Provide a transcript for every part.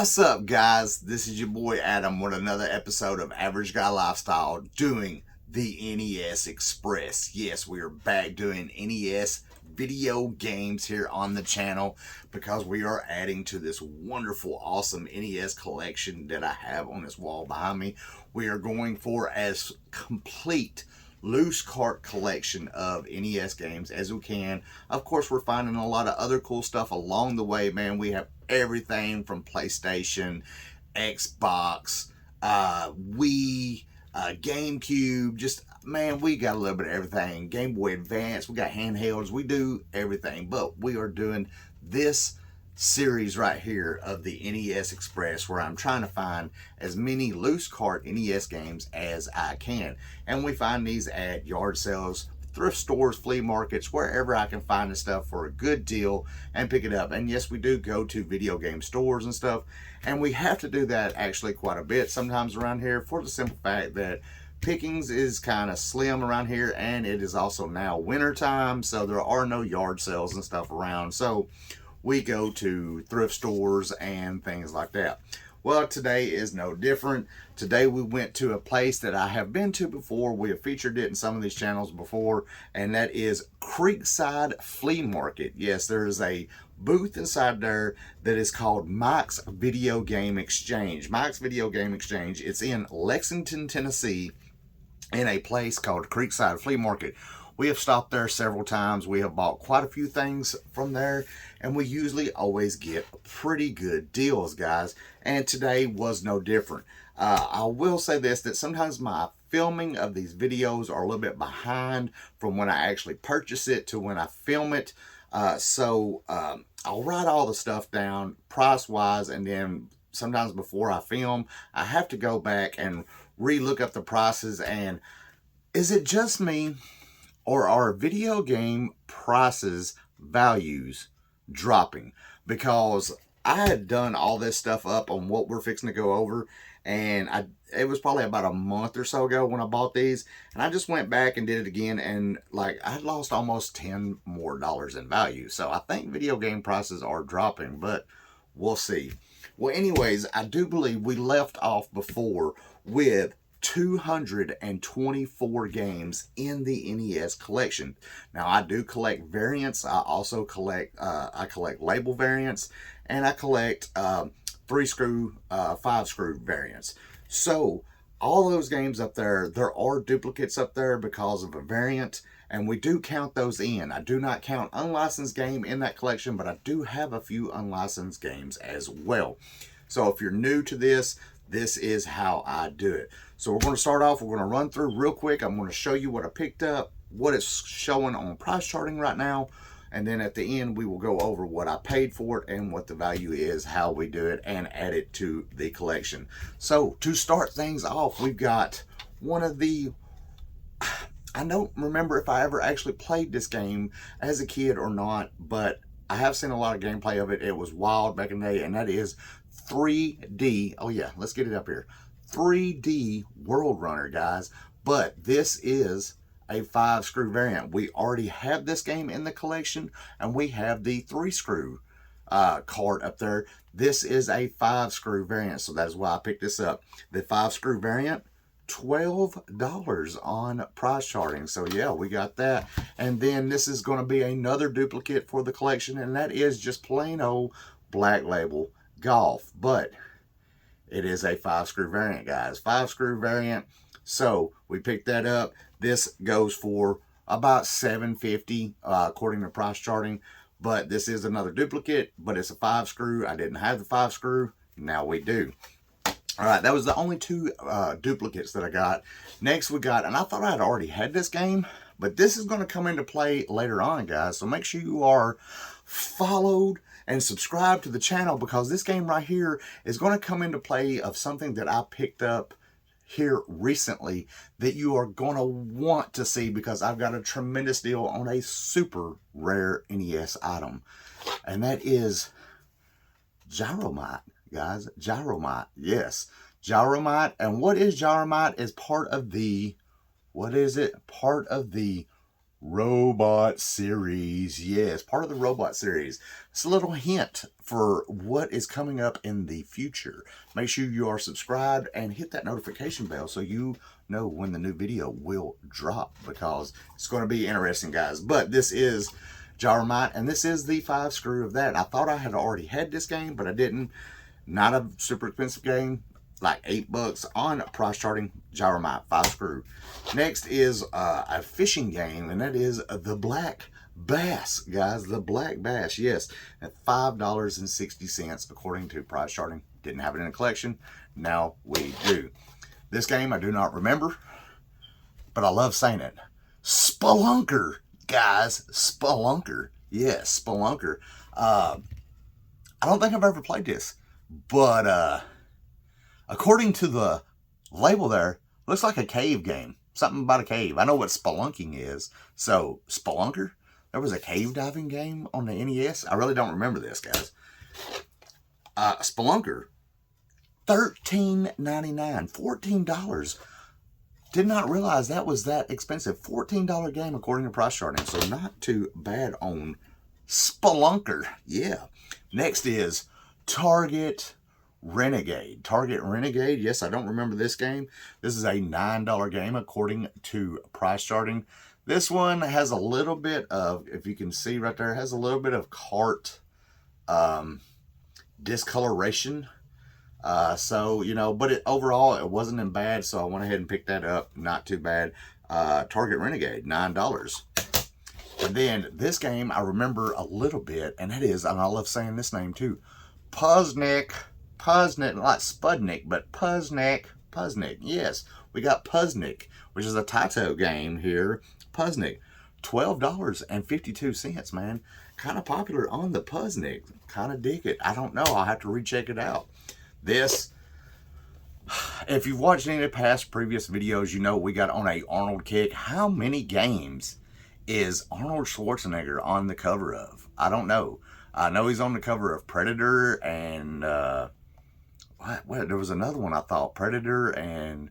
What's up, guys? This is your boy Adam with another episode of Average Guy Lifestyle doing the NES Express. Yes, we are back doing NES video games here on the channel because we are adding to this wonderful, awesome NES collection that I have on this wall behind me. We are going for as complete loose cart collection of NES games as we can. Of course, we're finding a lot of other cool stuff along the way, man. We have everything from PlayStation, Xbox, Wii, GameCube, just, man, we got a little bit of everything. Game Boy Advance, we got handhelds, we do everything. But we are doing this series right here of the NES Express where I'm trying to find as many loose cart NES games as I can. And we find these at yard sales, thrift stores, flea markets, wherever I can find the stuff for a good deal and pick it up. And yes, we do go to video game stores and stuff, and we have to do that actually quite a bit sometimes around here for the simple fact that pickings is kind of slim around here, and it is also now winter time, so there are no yard sales and stuff around. So we go to thrift stores and things like that. Well, today is no different. Today we went to a place that I have been to before. We have featured it in some of these channels before, and that is Creekside Flea Market. Yes, there is a booth inside there that is called Mike's Video Game Exchange. Mike's Video Game Exchange. It's in Lexington, Tennessee, in a place called Creekside Flea Market. We have stopped there several times. We have bought quite a few things from there, and we usually always get pretty good deals, guys. And today was no different. I will say this, that sometimes my filming of these videos are a little bit behind from when I actually purchase it to when I film it. So I'll write all the stuff down price-wise, and then sometimes before I film, I have to go back and re-look up the prices. And is it just me, or are video game prices values dropping? Because I had done all this stuff up on what we're fixing to go over, and it was probably about a month or so ago when I bought these, and I just went back and did it again, and like I lost almost $10 more in value. So I think video game prices are dropping, but we'll see. Well, anyways, I do believe we left off before with 224 games in the NES collection. Now, I do collect variants. I also collect label variants, and I collect 3-screw, 5-screw variants. So all those games up there, there are duplicates up there because of a variant, and we do count those in. I do not count unlicensed game in that collection, but I do have a few unlicensed games as well. So if you're new to this, this is how I do it. So we're going to start off, we're going to run through real quick. I'm going to show you what I picked up, what it's showing on price charting right now, and then at the end we will go over what I paid for it and what the value is, how we do it, and add it to the collection. So to start things off, we've got one of the, I don't remember if I ever actually played this game as a kid or not, but I have seen a lot of gameplay of it. It was wild back in the day, and that is 3D, oh yeah, let's get it up here, 3D World Runner, guys. But this is a 5-screw variant. We already have this game in the collection, and we have the 3-screw card up there. This is a 5-screw variant, so that is why I picked this up. The 5-screw variant, $12 on price charting. So yeah, we got that. And then this is going to be another duplicate for the collection, and that is just plain old Black Label Golf. But it is a 5-screw variant, guys. 5-screw variant. So we picked that up. This goes for about $7.50 according to price charting. But this is another duplicate, but it's a 5-screw. I didn't have the 5-screw. Now we do. All right, that was the only two duplicates that I got. Next we got, and I thought I had already had this game, but this is going to come into play later on, guys. So make sure you are followed and subscribe to the channel, because this game right here is going to come into play of something that I picked up here recently that you are going to want to see, because I've got a tremendous deal on a super rare NES item, and that is Gyromite, guys. Gyromite, yes, Gyromite. And what is Gyromite? Is part of the, what is it? Part of the Robot series. Yes, part of the robot series. It's a little hint for what is coming up in the future. Make sure you are subscribed and hit that notification bell so you know when the new video will drop, because it's going to be interesting, guys. But this is Gyromite, and this is the 5 screw of that. I thought I had already had this game, but I didn't. Not a super expensive game, like $8 on price charting. Gyromite 5 screw. Next is a fishing game, and that is the Black Bass, guys. The Black Bass, yes, at $5.60 according to price charting. Didn't have it in a collection. Now we do. This game I do not remember, but I love saying it. Spelunker, guys. Spelunker. Yes, Spelunker. I don't think I've ever played this, but according to the label there, looks like a cave game. Something about a cave. I know what spelunking is. So, Spelunker? There was a cave diving game on the NES? I really don't remember this, guys. Spelunker. $13.99. $14. Did not realize that was that expensive. $14 game according to price charting. So, not too bad on Spelunker. Yeah. Next is Target Renegade. Target Renegade. Yes, I don't remember this game. This is a $9 game according to price charting. This one has a little bit of, if you can see right there, has a little bit of cart discoloration. So, you know, but overall it wasn't in bad, so I went ahead and picked that up. Not too bad. Target Renegade, $9. And then this game I remember a little bit, and that is, and I love saying this name too, Puznik, like Spudnik, but Puznik. Yes, we got Puznik, which is a Taito game here. Puznik, $12.52, man. Kind of popular on the Puznik. Kind of dig it. I don't know. I'll have to recheck it out. This, if you've watched any of the past previous videos, you know we got on a Arnold kick. How many games is Arnold Schwarzenegger on the cover of? I don't know. I know he's on the cover of Predator and what? There was another one I thought. Predator and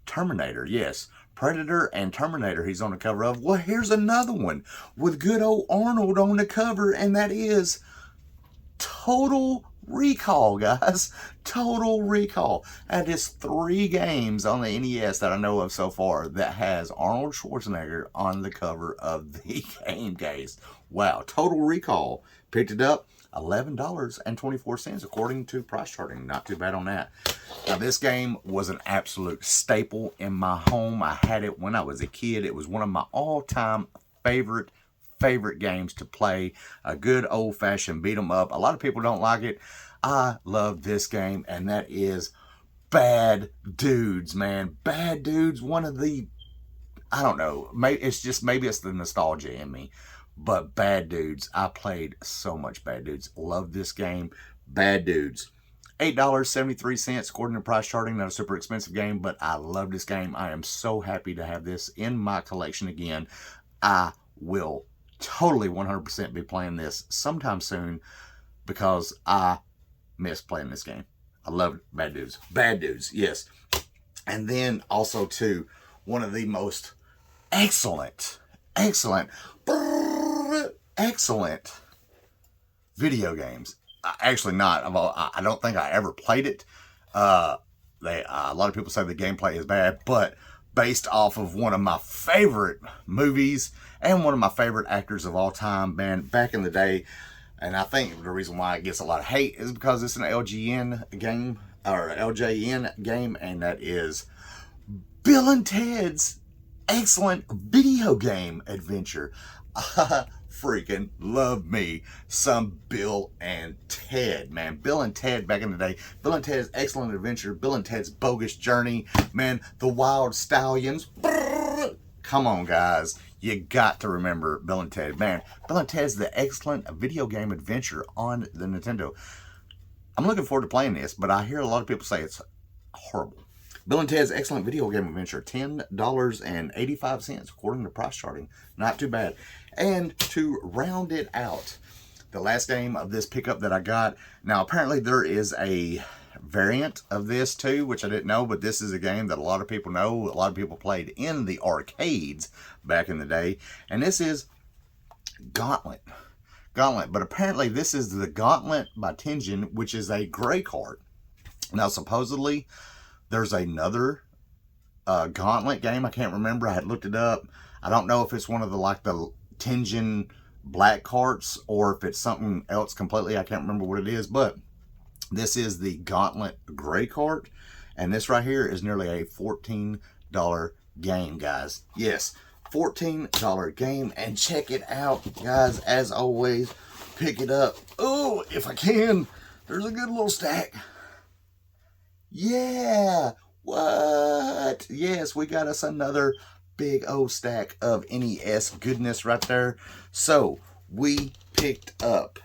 Terminator. Yes, Predator and Terminator he's on the cover of. Well, here's another one with good old Arnold on the cover, and that is Total Recall, guys. Total Recall. That is 3 games on the NES that I know of so far that has Arnold Schwarzenegger on the cover of the game, guys. Wow. Total Recall. Picked it up. $11.24 according to price charting. Not too bad on that. Now this game was an absolute staple in my home. I had it when I was a kid. It was one of my all-time favorite games to play. A good old-fashioned beat 'em up. A lot of people don't like it. I love this game, and that is Bad Dudes, man. Bad Dudes, one of the, I don't know, maybe it's the nostalgia in me. But Bad Dudes, I played so much Bad Dudes. Love this game. Bad Dudes. $8.73 according to price charting. Not a super expensive game, but I love this game. I am so happy to have this in my collection again. I will totally 100% be playing this sometime soon because I miss playing this game. I love Bad Dudes. Bad Dudes, yes. And then also too, one of the most excellent video games. Actually not. I don't think I ever played it. A lot of people say the gameplay is bad, but based off of one of my favorite movies and one of my favorite actors of all time, man, back in the day. And I think the reason why it gets a lot of hate is because it's an LJN game, and that is Bill and Ted's Excellent Video Game Adventure. I freaking love me some Bill and Ted, man. Bill and Ted back in the day. Bill and Ted's Excellent Adventure. Bill and Ted's Bogus Journey. Man, the Wild Stallions. Come on, guys. You got to remember Bill and Ted. Man, Bill and Ted's the Excellent Video Game Adventure on the Nintendo. I'm looking forward to playing this, but I hear a lot of people say it's horrible. Bill and Ted's Excellent Video Game Adventure, $10.85 according to price charting. Not too bad. And to round it out, the last game of this pickup that I got. Now, apparently there is a variant of this too, which I didn't know, but this is a game that a lot of people know. A lot of people played in the arcades back in the day. And this is Gauntlet. But apparently this is the Gauntlet by Tengen, which is a gray card. Now, supposedly, there's another Gauntlet game. I can't remember. I had looked it up. I don't know if it's one of the Tengen black carts or if it's something else completely. I can't remember what it is, but this is the Gauntlet gray cart, and this right here is nearly a $14 game, guys. Yes, $14 game, and check it out, guys. As always, pick it up. Oh, if I can. There's a good little stack. Yeah, what? Yes, we got us another big old stack of NES goodness right there. So we picked up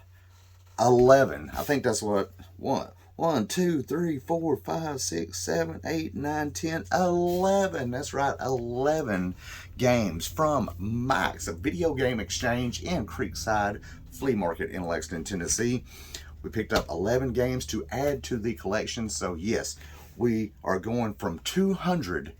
11. I think that's what, 1, 2, 3, 4, 5, 6, 7, 8, 9, 10, 11. That's right, 11 games from Mike's, a video game exchange in Creekside Flea Market in Lexington, Tennessee. We picked up 11 games to add to the collection. So yes, we are going from 200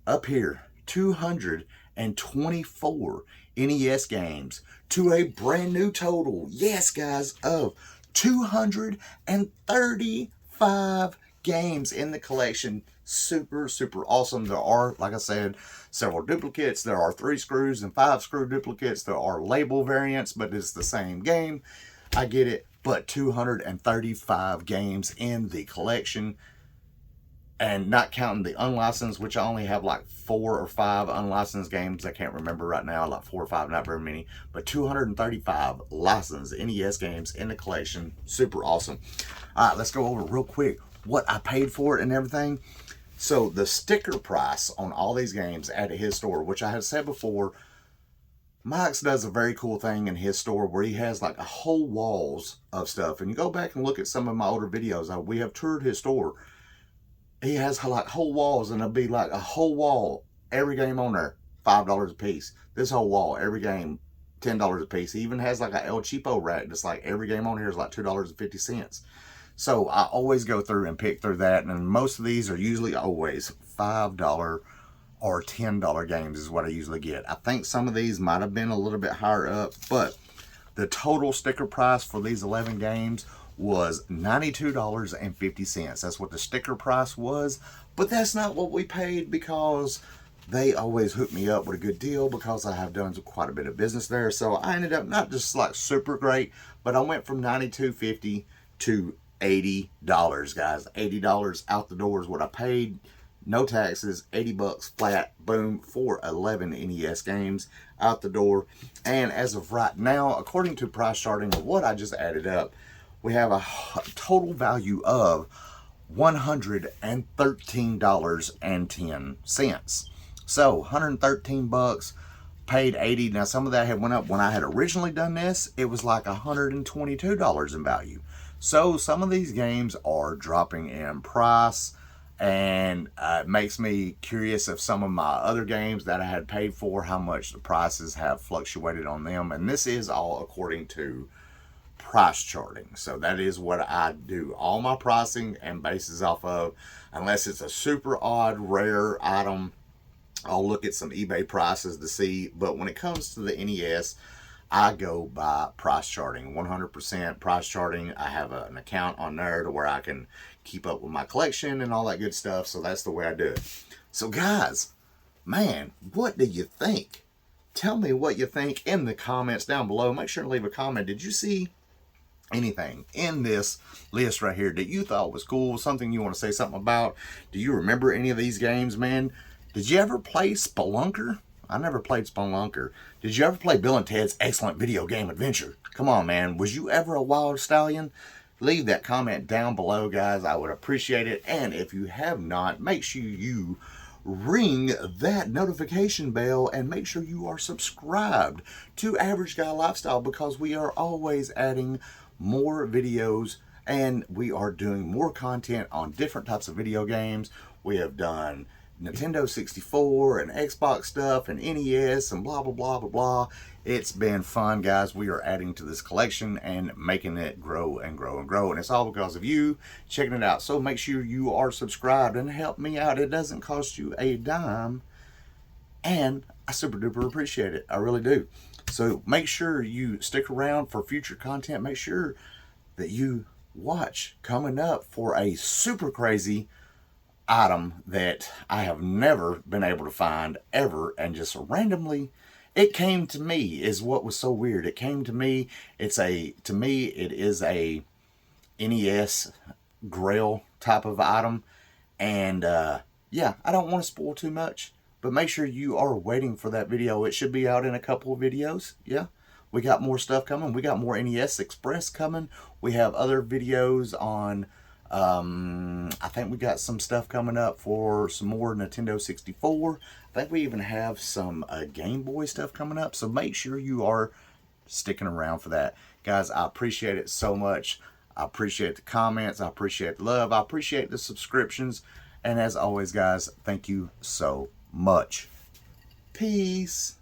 up here, 224 NES games to a brand new total, yes guys, of 235 games in the collection. Super, super awesome. There are, like I said, several duplicates. There are 3 screws and 5 screw duplicates. There are label variants, but it's the same game. I get it, but 235 games in the collection, and not counting the unlicensed, which I only have like 4 or 5 unlicensed games. I can't remember right now, like 4 or 5, not very many, but 235 licensed NES games in the collection. Super awesome. All right, let's go over real quick what I paid for it and everything. So the sticker price on all these games at his store, which I had said before, Mike's does a very cool thing in his store where he has like a whole walls of stuff. And you go back and look at some of my older videos. We have toured his store. He has like whole walls, and it'll be like a whole wall, every game on there, $5 a piece. This whole wall, every game, $10 a piece. He even has like a El Cheapo rack that's like every game on here is like $2.50. So I always go through and pick through that, and most of these are usually always $5 or $10 games is what I usually get. I think some of these might have been a little bit higher up, but the total sticker price for these 11 games was $92.50. That's what the sticker price was, but that's not what we paid, because they always hook me up with a good deal because I have done quite a bit of business there. So I ended up not just like super great, but I went from $92.50 to $80, guys. $80 out the door is what I paid. No taxes, 80 bucks flat, boom, for 11 NES games out the door. And as of right now, according to price charting of what I just added up, we have a total value of $113.10. So 113 bucks, paid 80. Now some of that had went up. When I had originally done this, it was like $122 in value. So some of these games are dropping in price, and it makes me curious of some of my other games that I had paid for, how much the prices have fluctuated on them. And this is all according to price charting. So that is what I do all my pricing and bases off of. Unless it's a super odd, rare item, I'll look at some eBay prices to see. But when it comes to the NES, I go by price charting, 100% price charting. I have an account on there to where I can keep up with my collection and all that good stuff. So that's the way I do it. So guys, man, what do you think? Tell me what you think in the comments down below. Make sure to leave a comment. Did you see anything in this list right here that you thought was cool? Something you want to say something about? Do you remember any of these games, man? Did you ever play Spelunker? I never played Spelunker. Did you ever play Bill and Ted's Excellent Video Game Adventure? Come on, man. Was you ever a wild stallion? Leave that comment down below, guys. I would appreciate it. And if you have not, make sure you ring that notification bell and make sure you are subscribed to Average Guy Lifestyle, because we are always adding more videos and we are doing more content on different types of video games. We have done Nintendo 64 and Xbox stuff and NES and blah, blah, blah, blah, blah. It's been fun, guys. We are adding to this collection and making it grow and grow and grow. And it's all because of you checking it out. So make sure you are subscribed and help me out. It doesn't cost you a dime. And I super duper appreciate it. I really do. So make sure you stick around for future content. Make sure that you watch coming up for a super crazy item that I have never been able to find ever, and just randomly it came to me is what was so weird. It came to me. To me it is a NES Grail type of item, and yeah, I don't want to spoil too much, but make sure you are waiting for that video. It should be out in a couple of videos. Yeah, we got more stuff coming. We got more NES Express coming. We have other videos on I think we got some stuff coming up for some more Nintendo 64. I think we even have some Game Boy stuff coming up. So make sure you are sticking around for that. Guys, I appreciate it so much. I appreciate the comments. I appreciate the love. I appreciate the subscriptions. And as always, guys, thank you so much. Peace.